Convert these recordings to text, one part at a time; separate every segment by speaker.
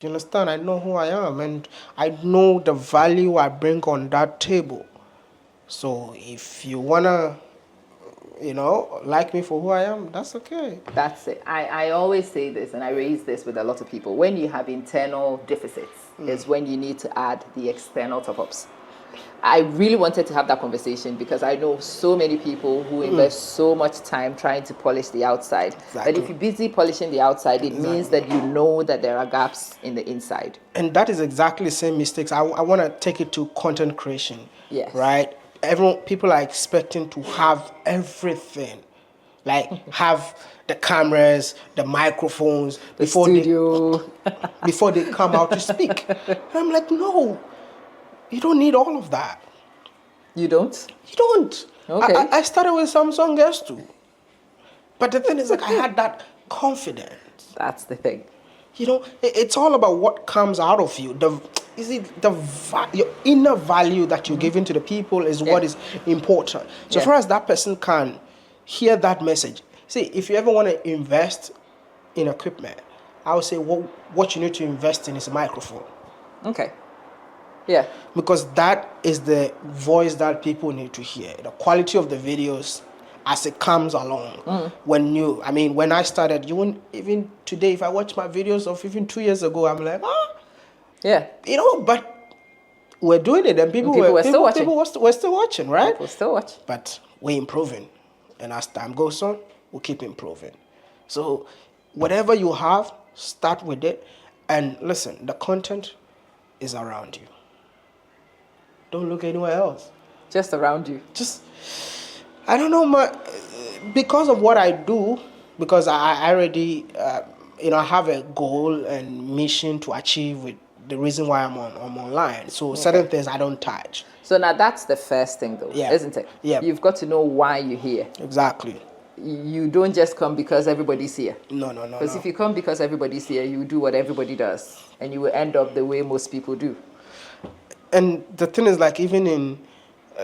Speaker 1: You understand? I know who I am, and I know the value I bring on that table. So if you wanna, like me for who I am, that's okay.
Speaker 2: That's it. I always say this, and I raise this with a lot of people. When you have internal deficits, is when you need to add the external top-ups. I really wanted to have that conversation because I know so many people who invest so much time trying to polish the outside. That if
Speaker 1: Exactly.
Speaker 2: you're busy polishing the outside, it means that you know that there are gaps in the inside.
Speaker 1: And that is exactly the same mistakes. I want to take it to content creation.
Speaker 2: Yes.
Speaker 1: Right? People are expecting to have everything. Like have the cameras, the microphones
Speaker 2: The studio.
Speaker 1: before they come out to speak. And I'm like, no, you don't need all of that.
Speaker 2: You don't?
Speaker 1: You don't.
Speaker 2: Okay.
Speaker 1: I started with Samsung S2. But the thing is, like, I had that confidence.
Speaker 2: That's the thing.
Speaker 1: It's all about what comes out of you. Your inner value that you're giving to the people is what is important. So far as that person can hear that message. See, if you ever want to invest in equipment, I would say what you need to invest in is a microphone.
Speaker 2: Okay. Yeah.
Speaker 1: Because that is the voice that people need to hear. The quality of the videos as it comes along. When I started, even today, if I watch my videos of even 2 years ago, I'm like,
Speaker 2: yeah.
Speaker 1: But we're doing it, and people were still watching. People were still watching, right?
Speaker 2: People still watch.
Speaker 1: But we're improving, and as time goes on, we'll keep improving. So whatever you have, start with it, and listen. The content is around you. Don't look anywhere else.
Speaker 2: Just around you.
Speaker 1: I don't know, because of what I do, because I already, I have a goal and mission to achieve with the reason why I'm online. So certain things I don't touch.
Speaker 2: So now that's the first thing, though, isn't it?
Speaker 1: Yeah.
Speaker 2: You've got to know why you're here.
Speaker 1: Exactly.
Speaker 2: You don't just come because everybody's here.
Speaker 1: No.
Speaker 2: Because if you come because everybody's here, you do what everybody does, and you will end up the way most people do.
Speaker 1: And the thing is, like, even in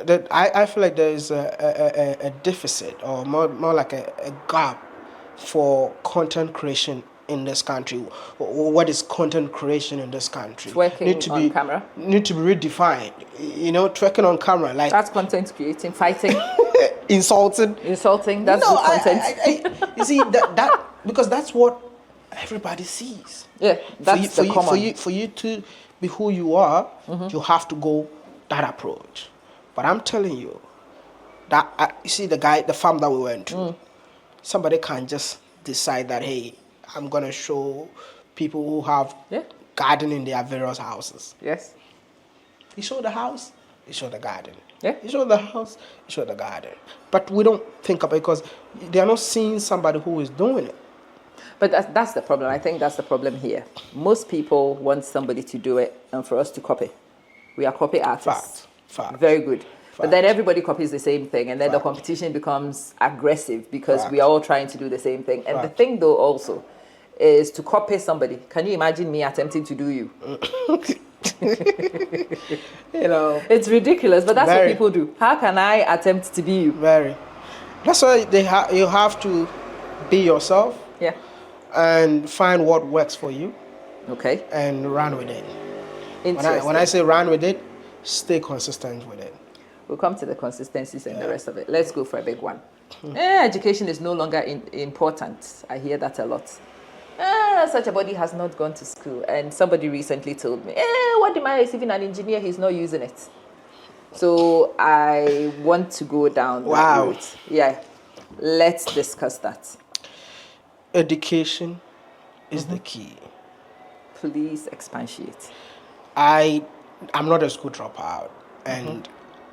Speaker 1: that, I feel like there is a deficit, or more like a gap for content creation in this country. What is content creation in this country?
Speaker 2: Twerking on camera?
Speaker 1: Need to be redefined. Twerking on camera, like,
Speaker 2: that's content creating, fighting,
Speaker 1: insulting.
Speaker 2: That's good content.
Speaker 1: You see that because that's what everybody sees.
Speaker 2: Yeah, that's
Speaker 1: for you to be who you are, you have to go that approach. But I'm telling you that you see the farm that we went to. Somebody can't just decide that, hey, I'm gonna show people who have garden in their various houses.
Speaker 2: Yes.
Speaker 1: You show the house, you show the garden.
Speaker 2: Yeah.
Speaker 1: You show the house, you show the garden. But we don't think about it because they are not seeing somebody who is doing it.
Speaker 2: But that's the problem. I think that's the problem here. Most people want somebody to do it and for us to copy. We are copy artists.
Speaker 1: Fact.
Speaker 2: Very good.
Speaker 1: Fact.
Speaker 2: But then everybody copies the same thing, and then the competition becomes aggressive because we are all trying to do the same thing. And the thing, though, also, is to copy somebody. Can you imagine me attempting to do you? It's ridiculous, but that's what people do. How can I attempt to be you?
Speaker 1: Very. That's why you have to be yourself.
Speaker 2: Yeah.
Speaker 1: And find what works for you.
Speaker 2: Okay.
Speaker 1: And run with it.
Speaker 2: Interesting.
Speaker 1: When I say run with it, stay consistent with it.
Speaker 2: We'll come to the consistencies and the rest of it. Let's go for a big one. Education is no longer important. I hear that a lot. Such a body has not gone to school. And somebody recently told me, what am I receiving an engineer? He's not using it. So I want to go down that route. Yeah. Let's discuss that.
Speaker 1: Education is the key.
Speaker 2: Please expatiate.
Speaker 1: I'm not a school dropout, and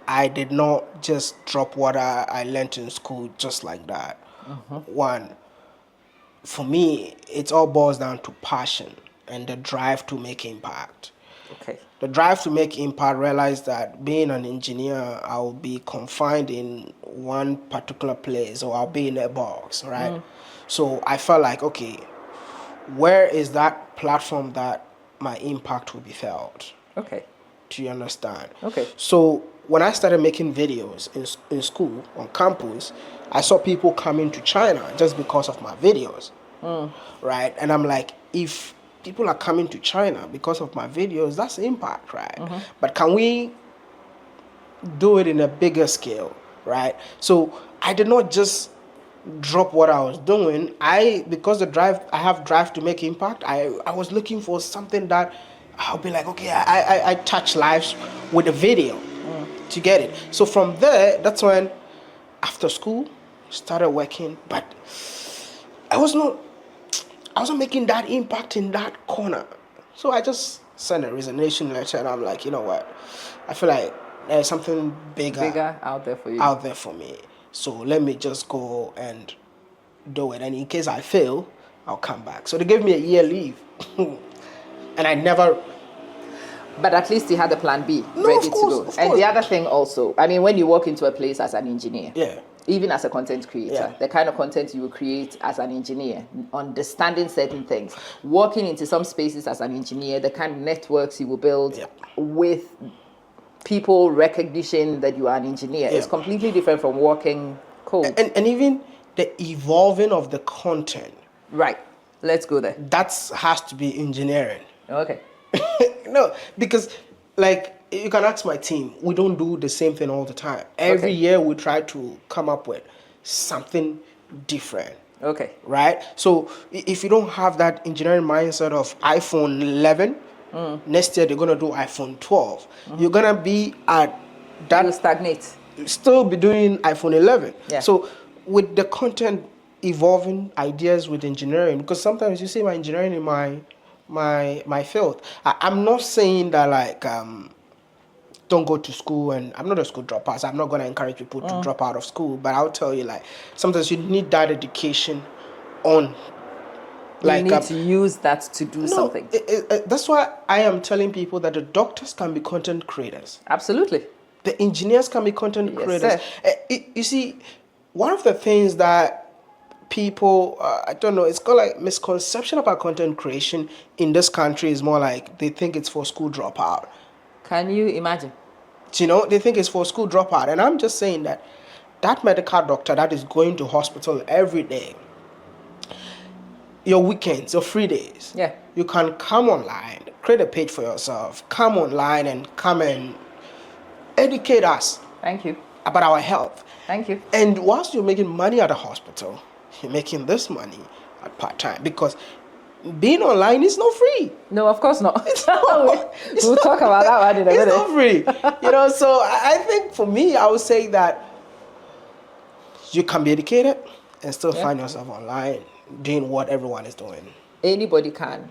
Speaker 1: I did not just drop what I learned in school just like that. One, for me, it all boils down to passion and the drive to make impact.
Speaker 2: Okay.
Speaker 1: The drive to make impact, realize that being an engineer, I'll be confined in one particular place, or I'll be in a box, right? So I felt like, okay, where is that platform that my impact will be felt?
Speaker 2: Okay.
Speaker 1: Do you understand?
Speaker 2: Okay.
Speaker 1: So when I started making videos in school, on campus, I saw people coming to China just because of my videos, right? And I'm like, if people are coming to China because of my videos. That's impact, right? But can we do it in a bigger scale, right? So I did not just drop what I was doing. Because I have drive to make impact. I was looking for something that I'll be like, okay, I touch lives with a video to get it. So from there, that's when after school started working, but I was not I wasn't making that impact in that corner. So I just sent a resignation letter and I'm like, you know what? I feel like there's something
Speaker 2: Bigger out there for you.
Speaker 1: out there for me. So let me just go and do it. And in case I fail, I'll come back. So they gave me a year leave. And I never.
Speaker 2: But at least you had a plan B
Speaker 1: No,
Speaker 2: ready
Speaker 1: of course,
Speaker 2: to go.
Speaker 1: of
Speaker 2: And
Speaker 1: course.
Speaker 2: the other thing also, I mean, when you walk into a place as an engineer,
Speaker 1: Yeah.
Speaker 2: even as a content creator,
Speaker 1: Yeah.
Speaker 2: the kind of content you will create as an engineer, understanding certain things, walking into some spaces as an engineer, the kind of networks you will build
Speaker 1: Yeah.
Speaker 2: with people recognition that you are an engineer is
Speaker 1: Yeah.
Speaker 2: completely different from walking code.
Speaker 1: And even the evolving of the content,
Speaker 2: Right. Let's go there.
Speaker 1: that has to be engineering.
Speaker 2: Okay.
Speaker 1: No, because like you can ask my team, we don't do the same thing all the time. Every
Speaker 2: Okay.
Speaker 1: year we try to come up with something different.
Speaker 2: Okay.
Speaker 1: Right? So if you don't have that engineering mindset of iPhone 11, next year they're gonna do iPhone 12. You're gonna be at
Speaker 2: You
Speaker 1: that
Speaker 2: stagnate.
Speaker 1: still be doing iPhone 11.
Speaker 2: Yeah.
Speaker 1: So with the content evolving ideas with engineering, because sometimes you see my engineering in my field. I'm not saying that like don't go to school, and I'm not a school dropout, so I'm not gonna encourage people to drop out of school, but I'll tell you like sometimes you need that education on
Speaker 2: You need to use that to do something.
Speaker 1: that's why I am telling people that the doctors can be content creators.
Speaker 2: Absolutely.
Speaker 1: The engineers can be content
Speaker 2: Yes,
Speaker 1: creators.
Speaker 2: sir.
Speaker 1: You see, one of the things that people, I don't know, it's called like misconception about content creation in this country is more like they think it's for school dropout.
Speaker 2: Can you imagine?
Speaker 1: You know, they think it's for school dropout. And I'm just saying that that medical doctor that is going to hospital every day, your weekends, your free days,
Speaker 2: Yeah.
Speaker 1: you can come online, create a page for yourself, come online and come and educate us
Speaker 2: Thank you.
Speaker 1: about our health.
Speaker 2: Thank you.
Speaker 1: And whilst you're making money at the hospital, you're making this money at part-time, because being online is not free.
Speaker 2: No, of course not.
Speaker 1: not.
Speaker 2: We'll talk about that one in a
Speaker 1: It's
Speaker 2: minute.
Speaker 1: not free. You know, so I think for me, I would say that you can be educated and still
Speaker 2: Yeah.
Speaker 1: find yourself online doing what everyone is doing.
Speaker 2: Anybody can.